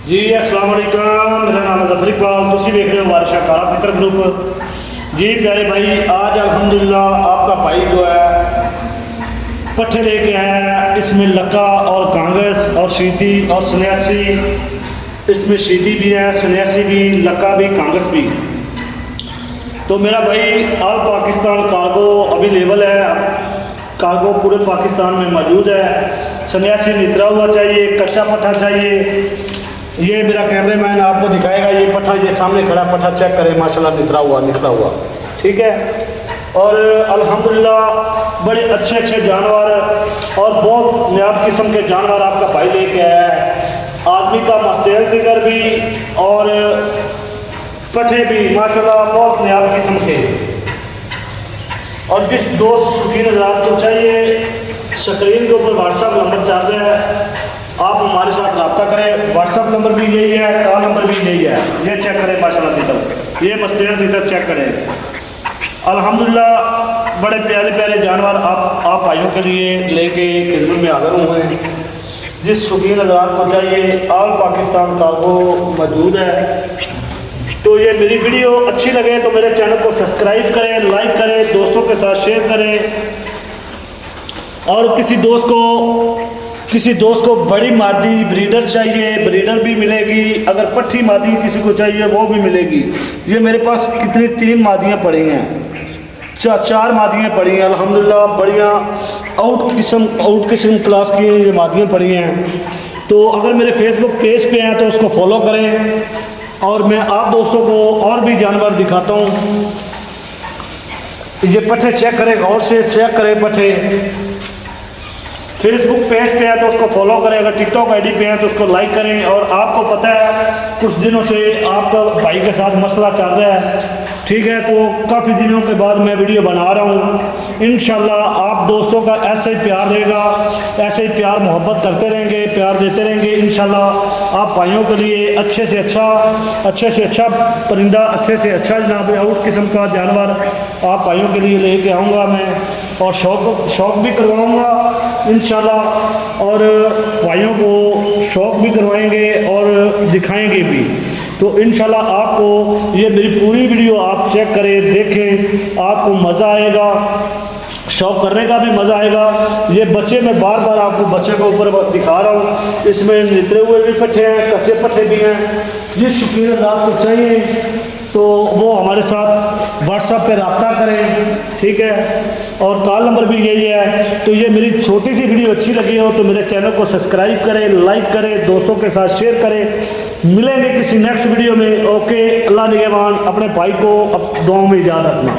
जी अस्सलाम वालेकुम, मेरा नाम है जफर इकबाल, तुम देख रहे हो वारिशा काला तितर ग्रुप। जी प्यारे भाई, आज अल्हम्दुलिल्लाह आपका भाई जो है पट्ठे लेके आया है। इसमें लक्का और कांग्रेस और शीती और सन्यासी, इसमें शीती भी है, सन्यासी भी, लक्का भी, कांग्रेस भी। तो मेरा भाई ऑल पाकिस्तान कार्गो अवेलेबल है, कार्गो पूरे पाकिस्तान में मौजूद है। सन्यासी नितरा हुआ चाहिए, कच्चा पट्ठा चाहिए। ये मेरा कैमरामैन आपको दिखाएगा, ये पट्ठा ये सामने खड़ा पट्ठा चेक करें, माशाल्लाह नितरा हुआ निकला हुआ, ठीक है। और अल्हम्दुलिल्लाह बड़े अच्छे अच्छे जानवर और बहुत नायाब किस्म के जानवर आपका भाई लेके आया है। आदमी का मस्तेल फिगर भी और पट्ठे भी माशाल्लाह बहुत नायाब किस्म के। और जिस दोस्त शौकीन हज़रात को चाहिए, स्क्रीन के ऊपर व्हाट्सअप नंबर चल रहा है, आप हमारे साथ रब्ता करें। व्हाट्सअप नंबर भी यही है, कॉल नंबर भी यही है। ये चेक करें माशाल्लाह तितर, ये मस्तेर तितर चेक करें। अल्हम्दुलिल्लाह बड़े प्यारे प्यारे जानवर आप भाइयों के लिए लेके खिदमत में हाजिर हुए हैं। जिस शौकीन हज़रात को चाहिए, ऑल पाकिस्तान कार्गो मौजूद है। तो ये मेरी वीडियो अच्छी लगे तो मेरे चैनल को सब्सक्राइब करें, लाइक करें, दोस्तों के साथ शेयर करें। और किसी दोस्त को बड़ी मादी ब्रीडर चाहिए, ब्रीडर भी मिलेगी। अगर पट्ठी मादी किसी को चाहिए वो भी मिलेगी। ये मेरे पास कितनी 3 मादियाँ पड़ी हैं, 4 मादियाँ पड़ी हैं अल्हम्दुलिल्लाह, बढ़िया आउट किस्म क्लास की ये मादियाँ पड़ी हैं। तो अगर मेरे फेसबुक पेज पे हैं तो उसको फॉलो करें। और मैं आप दोस्तों को और भी जानवर दिखाता हूँ। ये पट्ठे चेक करें, गौर से चेक करें पट्ठे। फेसबुक पेज पे है तो उसको फॉलो करें, अगर टिकटॉक आईडी पे है तो उसको लाइक करें। और आपको पता है कुछ दिनों से आपका भाई के साथ मसला चल रहा है, ठीक है। तो काफ़ी दिनों के बाद मैं वीडियो बना रहा हूँ। इंशाल्लाह आप दोस्तों का ऐसे ही प्यार रहेगा, ऐसे ही प्यार मोहब्बत करते रहेंगे, प्यार देते रहेंगे। इंशाल्लाह आप भाइयों के लिए अच्छे से अच्छा परिंदा, अच्छे से अच्छा जनाब आउट किस्म का जानवर आप भाइयों के लिए लेके आऊँगा मैं। और शौक़ भी करवाऊँगा इंशाल्लाह, और भाइयों को शौक़ भी करवाएंगे और दिखाएंगे भी। तो इंशाल्लाह आपको ये मेरी पूरी वीडियो आप चेक करें, देखें, आपको मज़ा आएगा, शौक़ करने का भी मज़ा आएगा। ये बच्चे मैं बार बार आपको बच्चे के ऊपर दिखा रहा हूँ। इसमें नितरे हुए भी पट्ठे हैं, कच्चे पट्ठे भी हैं। जिस शौकीन आपको चाहिए तो वो हमारे साथ व्हाट्सएप पे रब्ता करें, ठीक है। और कॉल नंबर भी यही है। तो ये मेरी छोटी सी वीडियो अच्छी लगी हो तो मेरे चैनल को सब्सक्राइब करें, लाइक करें, दोस्तों के साथ शेयर करें। मिलेंगे किसी नेक्स्ट वीडियो में। ओके, अल्लाह निगहबान। अपने भाई को दुआओं में याद रखना।